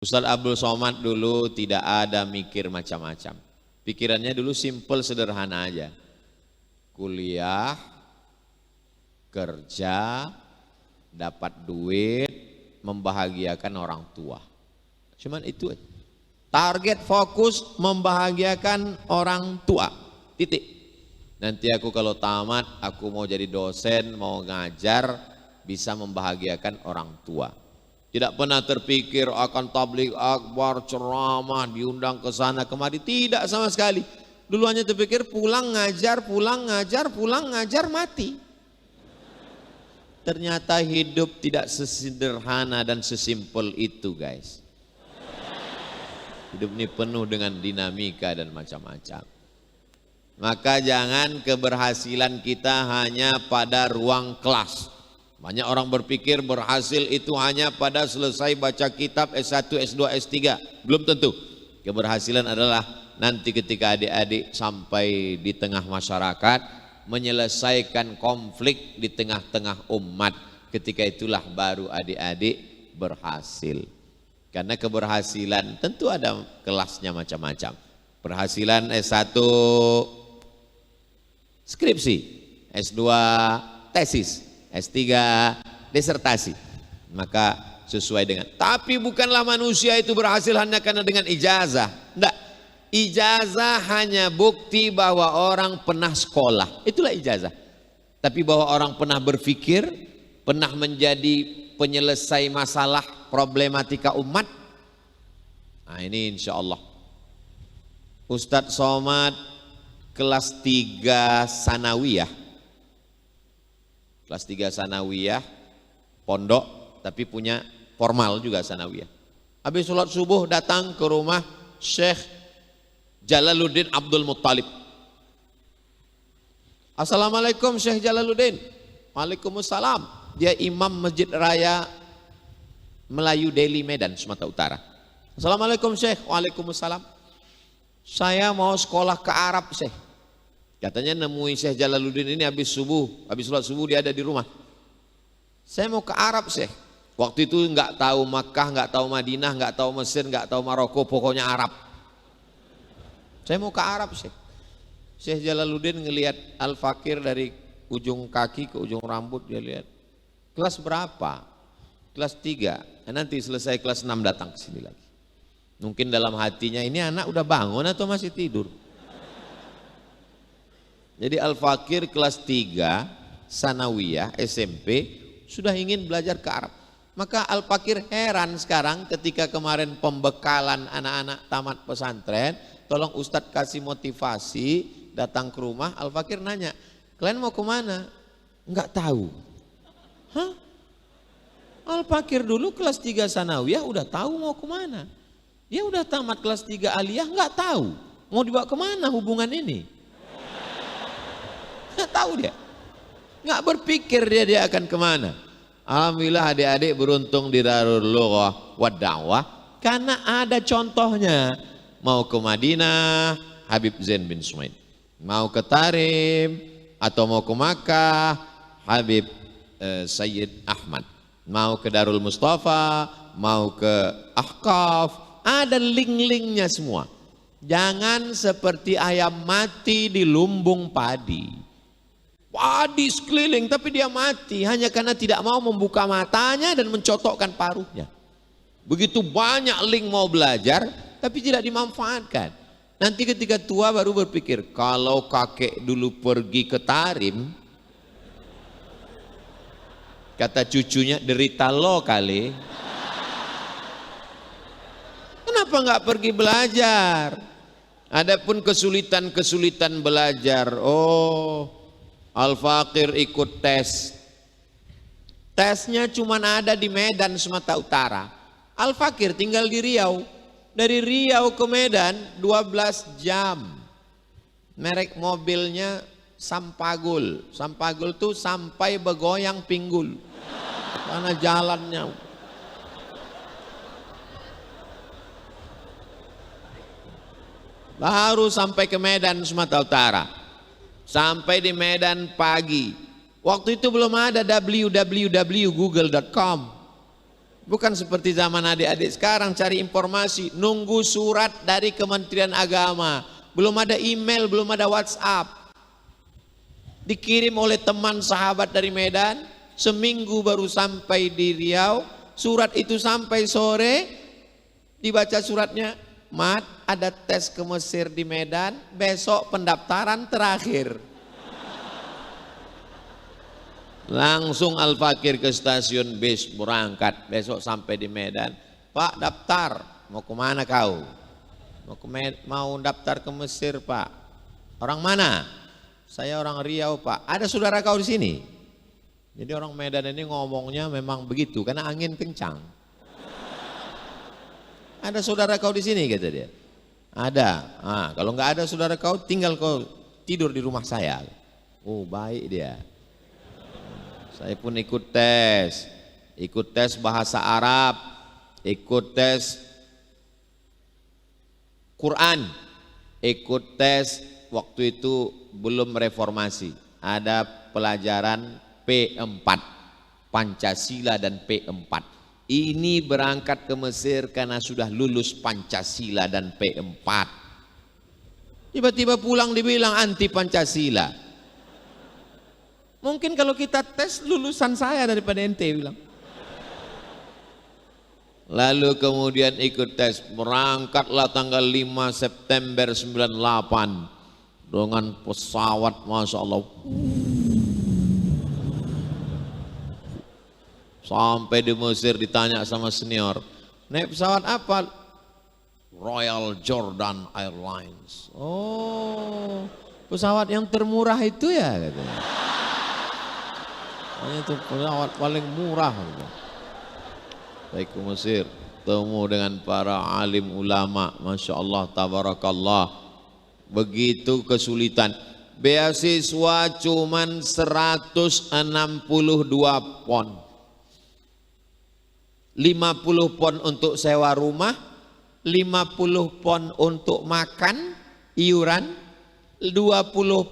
Ustadz Abdul Somad dulu tidak ada mikir macam-macam. Pikirannya dulu simple, sederhana aja. Kuliah, kerja, dapat duit, membahagiakan orang tua. Cuman itu aja. Target fokus membahagiakan orang tua. Titik. Nanti aku kalau tamat, aku mau jadi dosen, mau ngajar, bisa membahagiakan orang tua. Tidak pernah terpikir akan tabligh akbar, ceramah, diundang ke sana kemari. Tidak sama sekali. Dulu hanya terpikir pulang ngajar, mati. Ternyata hidup tidak sesederhana dan sesimpel itu, guys. Hidup ini penuh dengan dinamika dan macam-macam. Maka jangan keberhasilan kita hanya pada ruang kelas. Banyak orang berpikir berhasil itu hanya pada selesai baca kitab S1, S2, S3. Belum tentu. Keberhasilan adalah nanti ketika adik-adik sampai di tengah masyarakat, menyelesaikan konflik di tengah-tengah umat. Ketika itulah baru adik-adik berhasil. Karena keberhasilan tentu ada kelasnya macam-macam. Berhasilan S1 skripsi, S2 tesis, S3 disertasi, maka sesuai dengan. Tapi bukanlah manusia itu berhasil hanya karena dengan ijazah. Enggak, ijazah hanya bukti bahwa orang pernah sekolah, itulah ijazah. Tapi bahwa orang pernah berpikir, pernah menjadi penyelesai masalah problematika umat, nah ini insya Allah. Ustadz Somad kelas 3 sanawiyah. Kelas 3 sanawiyah, pondok, tapi punya formal juga sanawiyah. Habis sholat subuh datang ke rumah Syekh Jalaluddin Abdul Muttalib. Assalamualaikum Syekh Jalaluddin. Waalaikumsalam. Dia imam Masjid Raya Melayu Deli Medan, Sumatera Utara. Assalamualaikum Syekh. Waalaikumsalam. Saya mau sekolah ke Arab Syekh. Katanya nemuin Syekh Jalaluddin ini habis sholat subuh dia ada di rumah. Saya mau ke Arab Syekh. Waktu itu nggak tahu Makkah, nggak tahu Madinah, nggak tahu Mesir, nggak tahu Maroko, pokoknya Arab. Saya mau ke Arab Syekh. Syekh Jalaluddin ngelihat Al-Fakir dari ujung kaki ke ujung rambut, dia lihat. Kelas berapa? Kelas 3. Nanti selesai kelas 6 datang ke sini lagi. Mungkin dalam hatinya ini anak udah bangun atau masih tidur. Jadi Al-Fakir kelas 3 sanawiyah SMP sudah ingin belajar ke Arab. Maka Al-Fakir heran sekarang ketika kemarin pembekalan anak-anak tamat pesantren, tolong Ustadz kasih motivasi, datang ke rumah. Al-Fakir nanya, kalian mau kemana? Enggak tahu. Hah? Al-Fakir dulu kelas 3 sanawiyah udah tahu mau kemana. Dia udah tamat kelas 3 aliyah enggak tahu. Mau dibawa kemana hubungan ini? Nggak tahu dia, nggak berpikir dia akan kemana. Alhamdulillah adik-adik beruntung di Darul Lughah wa Da'wah karena ada contohnya. Mau ke Madinah Habib Zain bin Sumaid, mau ke Tarim atau mau ke Makkah Habib Sayyid Ahmad, mau ke Darul Mustafa, mau ke Ahqaf, ada link-linknya semua. Jangan seperti ayam mati di lumbung padi. Padi sekeliling tapi dia mati hanya karena tidak mau membuka matanya dan mencotokkan paruhnya. Begitu banyak link mau belajar tapi tidak dimanfaatkan. Nanti ketika tua baru berpikir, kalau kakek dulu pergi ke Tarim, kata cucunya, derita lo kali. Kenapa nggak pergi belajar? Adapun kesulitan-kesulitan belajar, Al-Fakir ikut tes. Tesnya cuma ada di Medan, Sumatera Utara. Al-Fakir tinggal di Riau. Dari Riau ke Medan 12 jam. Merek mobilnya Sampagul. Sampagul tuh sampai begoyang pinggul. Karena jalannya. Baru sampai ke Medan, Sumatera Utara. Sampai di Medan pagi. Waktu itu belum ada www.google.com. Bukan seperti zaman adik-adik sekarang cari informasi, nunggu surat dari Kementerian Agama. Belum ada email, belum ada WhatsApp. Dikirim oleh teman sahabat dari Medan, seminggu baru sampai di Riau. Surat itu sampai sore, dibaca suratnya, Mat, ada tes ke Mesir di Medan, besok pendaftaran terakhir. Langsung Al-Fakir ke stasiun bis berangkat, besok sampai di Medan. Pak, daftar, mau kemana kau? Mau daftar ke Mesir, Pak. Orang mana? Saya orang Riau, Pak. Ada saudara kau di sini? Jadi orang Medan ini ngomongnya memang begitu karena angin kencang. Ada saudara kau di sini, kata dia. Ada. Nah, kalau nggak ada saudara kau, tinggal kau tidur di rumah saya. Oh, baik dia. Saya pun ikut tes bahasa Arab, ikut tes Quran, ikut tes waktu itu belum reformasi, ada pelajaran P4, Pancasila dan P4. Ini berangkat ke Mesir karena sudah lulus Pancasila dan P4. Tiba-tiba pulang dibilang anti Pancasila. Mungkin kalau kita tes lulusan saya daripada ente bilang. Lalu kemudian ikut tes, berangkatlah tanggal 5 September 98 dengan pesawat, Masya Allah. Sampai di Mesir ditanya sama senior, naik pesawat apa? Royal Jordan Airlines. Oh, pesawat yang termurah itu ya katanya. Itu pesawat paling murah. Baik ke Mesir, temu dengan para alim ulama, Masya Allah, tabarakallah. Begitu kesulitan. Beasiswa cuman 162 pon. 50 pon untuk sewa rumah, 50 pon untuk makan, iuran, 20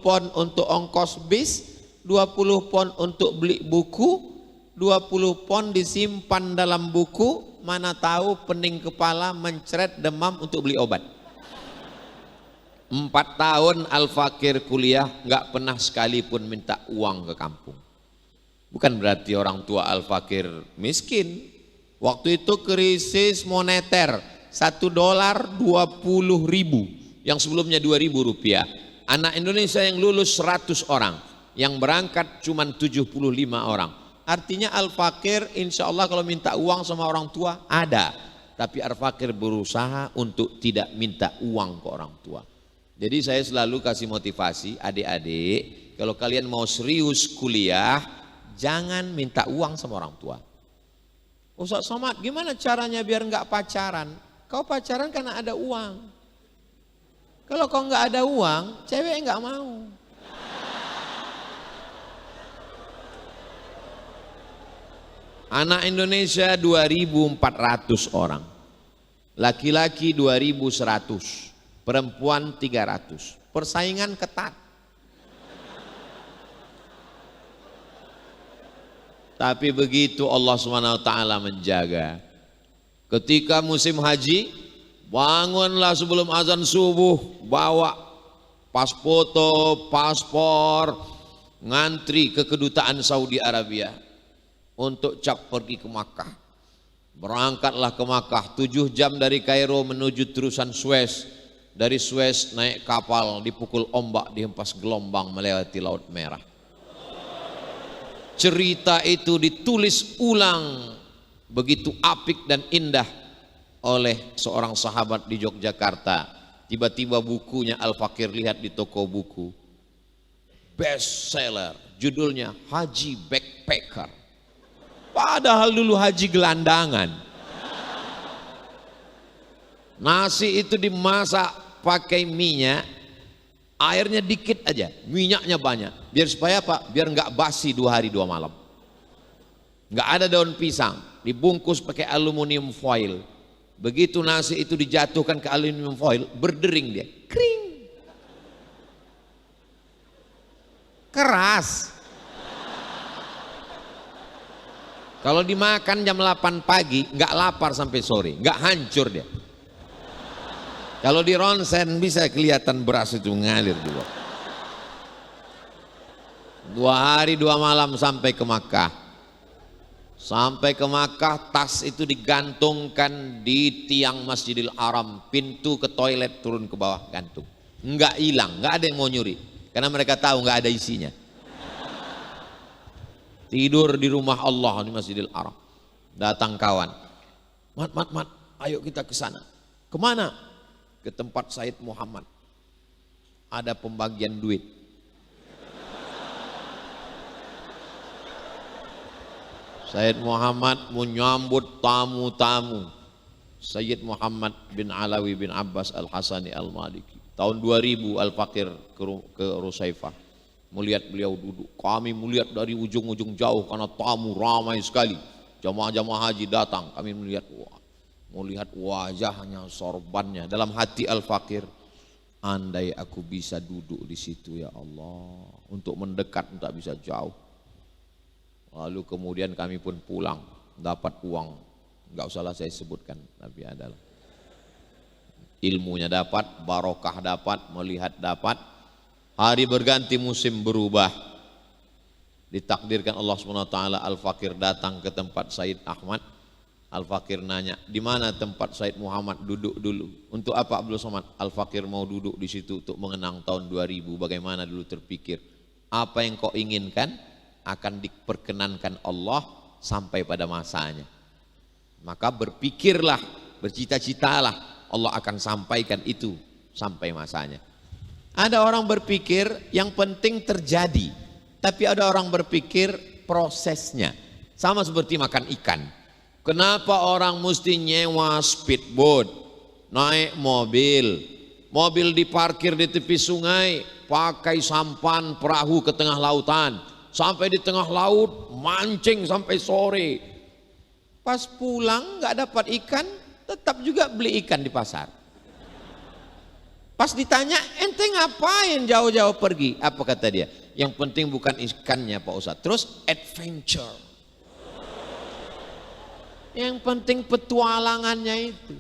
pon untuk ongkos bis, 20 pon untuk beli buku, 20 pon disimpan dalam buku, mana tahu pening kepala, mencret, demam untuk beli obat. 4 tahun Al-Fakir kuliah, nggak pernah sekalipun minta uang ke kampung. Bukan berarti orang tua Al-Fakir miskin. Waktu itu krisis moneter, $1 20.000, yang sebelumnya 2.000 rupiah. Anak Indonesia yang lulus 100 orang, yang berangkat cuma 75 orang. Artinya Al-Fakir insya Allah kalau minta uang sama orang tua ada. Tapi Al-Fakir berusaha untuk tidak minta uang ke orang tua. Jadi saya selalu kasih motivasi adik-adik, kalau kalian mau serius kuliah, jangan minta uang sama orang tua. Ustaz Somad, gimana caranya biar nggak pacaran? Kau pacaran karena ada uang. Kalau kau nggak ada uang, cewek nggak mau. Anak Indonesia 2.400 orang, laki-laki 2.100, perempuan 300. Persaingan ketat. Tapi begitu Allah SWT menjaga. Ketika musim haji, bangunlah sebelum azan subuh, bawa paspor, ngantri ke kedutaan Saudi Arabia untuk cap pergi ke Makkah. Berangkatlah ke Makkah, 7 jam dari Kairo menuju terusan Suez. Dari Suez naik kapal, dipukul ombak, dihempas gelombang melewati Laut Merah. Cerita itu ditulis ulang begitu apik dan indah oleh seorang sahabat di Yogyakarta. Tiba-tiba bukunya Al-Fakir lihat di toko buku, best seller, judulnya Haji Backpacker. Padahal dulu haji gelandangan. Nasi itu dimasak pakai minyak, airnya dikit aja, minyaknya banyak. Biar supaya apa? Biar nggak basi 2 hari 2 malam. Nggak ada daun pisang, dibungkus pakai aluminium foil. Begitu nasi itu dijatuhkan ke aluminium foil, berdering dia, kering, keras. Kalau dimakan jam 8 pagi, nggak lapar sampai sore, nggak hancur dia. Kalau di ronsen bisa kelihatan beras itu ngalir di bawah. 2 hari 2 malam sampai ke Makkah. Sampai ke Makkah, tas itu digantungkan di tiang Masjidil Haram, pintu ke toilet turun ke bawah gantung. Enggak hilang, enggak ada yang mau nyuri, karena mereka tahu enggak ada isinya. Tidur di rumah Allah di Masjidil Haram. Datang kawan, mat, ayo kita ke sana. Kemana? Ke tempat Said Muhammad. Ada pembagian duit. Sayyid Muhammad menyambut tamu-tamu. Sayyid Muhammad bin Alawi bin Abbas Al-Hasani Al-Maliki. Tahun 2000 Al-Fakir ke Rusaifah. Melihat beliau duduk. Kami melihat dari ujung-ujung jauh karena tamu ramai sekali. Jamaah-jamaah haji datang. Kami melihat wajahnya, sorbannya. Dalam hati Al-Fakir, andai aku bisa duduk di situ ya Allah. Untuk mendekat, tak bisa jauh. Lalu kemudian kami pun pulang, dapat uang, nggak usahlah saya sebutkan, tapi adalah ilmunya dapat, barokah dapat, melihat dapat. Hari berganti, musim berubah. Ditakdirkan Allah SWT, Al-Fakir datang ke tempat Said Ahmad. Al-Fakir nanya, di mana tempat Said Muhammad duduk dulu? Untuk apa Abdul Somad? Al-Fakir mau duduk di situ untuk mengenang tahun 2000. Bagaimana dulu terpikir? Apa yang kau inginkan akan diperkenankan Allah sampai pada masanya. Maka berpikirlah, bercita-citalah, Allah akan sampaikan itu sampai masanya. Ada orang berpikir yang penting terjadi, tapi ada orang berpikir prosesnya. Sama seperti makan ikan. Kenapa orang mesti nyewa speedboat, naik mobil, mobil diparkir di tepi sungai, pakai sampan perahu ke tengah lautan, sampai di tengah laut, mancing sampai sore. Pas pulang nggak dapat ikan, tetap juga beli ikan di pasar. Pas ditanya, ente ngapain jauh-jauh pergi? Apa kata dia? Yang penting bukan ikannya Pak Ustadz. Terus adventure. Yang penting petualangannya itu.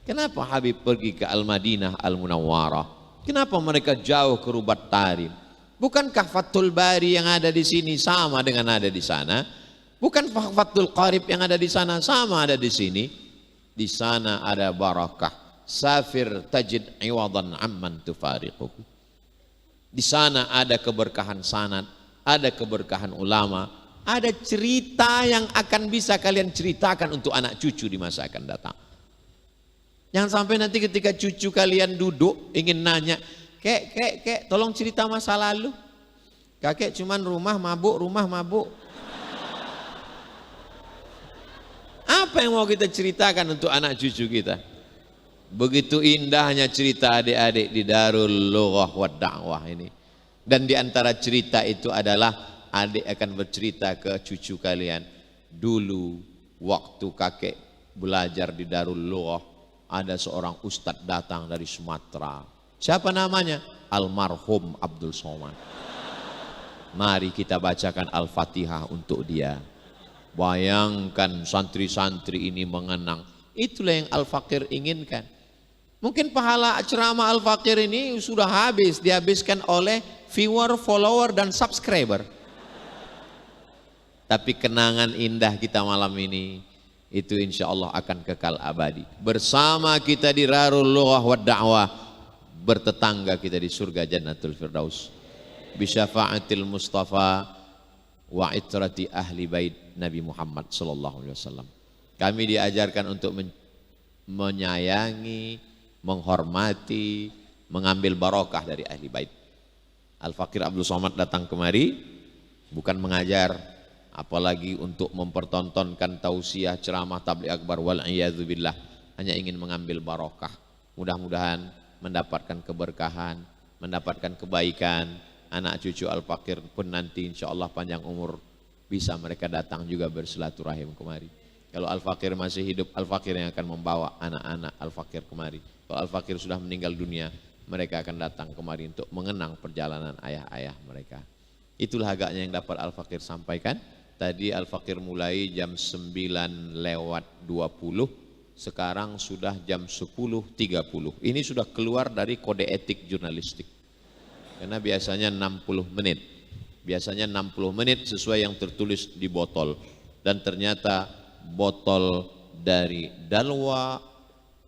Kenapa Habib pergi ke Al-Madinah Al-Munawwarah? Kenapa mereka jauh ke Rubat Tarim? Bukankah Fathul Bari yang ada di sini sama dengan ada di sana? Bukan Fathul Qarib yang ada di sana sama ada di sini? Di sana ada barakah. Safir tajid iwadan amman tufariquhu. Di sana ada keberkahan sanad, ada keberkahan ulama, ada cerita yang akan bisa kalian ceritakan untuk anak cucu di masa akan datang. Jangan sampai nanti ketika cucu kalian duduk ingin nanya, Kek, tolong cerita masa lalu. Kakek cuman rumah mabuk. Apa yang mau kita ceritakan untuk anak cucu kita? Begitu indahnya cerita adik-adik di Darul Lughah wa Da'wah ini. Dan di antara cerita itu adalah adik akan bercerita ke cucu kalian. Dulu waktu kakek belajar di Darul Lughah, ada seorang ustadz datang dari Sumatera. Siapa namanya? Almarhum Abdul Somad. Mari kita bacakan Al-Fatihah untuk dia. Bayangkan santri-santri ini mengenang. Itulah yang Al-Fakir inginkan. Mungkin pahala ceramah Al-Fakir ini sudah habis, dihabiskan oleh viewer, follower, dan subscriber. Tapi kenangan indah kita malam ini, itu insya Allah akan kekal abadi. Bersama kita di Darul Lughah wa Da'wah, bertetangga kita di surga Jannatul Firdaus bisyafa'atil Mustafa wa itrati ahli bait Nabi Muhammad sallallahu alaihi wasallam. Kami diajarkan untuk menyayangi, menghormati, mengambil barokah dari ahli bait. Al-Fakir Abdul Somad datang kemari bukan mengajar, apalagi untuk mempertontonkan tausiah, ceramah, tabligh akbar, wal iyadzubillah, hanya ingin mengambil barokah. Mudah-mudahan mendapatkan keberkahan, mendapatkan kebaikan. Anak cucu Al-Fakir pun nanti insya Allah panjang umur, bisa mereka datang juga bersilaturahim kemari. Kalau Al-Fakir masih hidup, Al-Fakir yang akan membawa anak-anak Al-Fakir kemari. Kalau Al-Fakir sudah meninggal dunia, mereka akan datang kemari untuk mengenang perjalanan ayah-ayah mereka. Itulah agaknya yang dapat Al-Fakir sampaikan. Tadi Al-Fakir mulai jam 9:20, sekarang sudah jam 10:30. Ini sudah keluar dari kode etik jurnalistik. Karena biasanya 60 menit. Biasanya 60 menit sesuai yang tertulis di botol. Dan ternyata botol dari Dalwa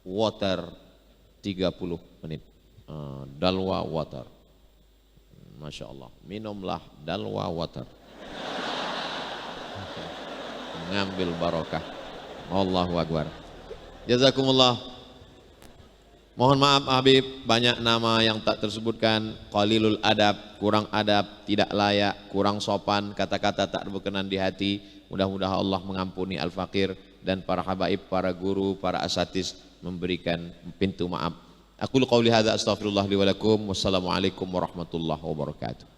Water 30 menit. Dalwa Water. Masya Allah. Minumlah Dalwa Water. Mengambil barokah. Allahu Akbar. Jazakumullah. Mohon maaf Habib, banyak nama yang tak tersebutkan. Qalilul adab, kurang adab, tidak layak, kurang sopan, kata-kata tak berkenan di hati. Mudah-mudahan Allah mengampuni Al-Fakir dan para habaib, para guru, para asatiz memberikan pintu maaf. Aku qauli hadza astaghfirullah li wa lakum. Wassalamualaikum warahmatullahi wabarakatuh.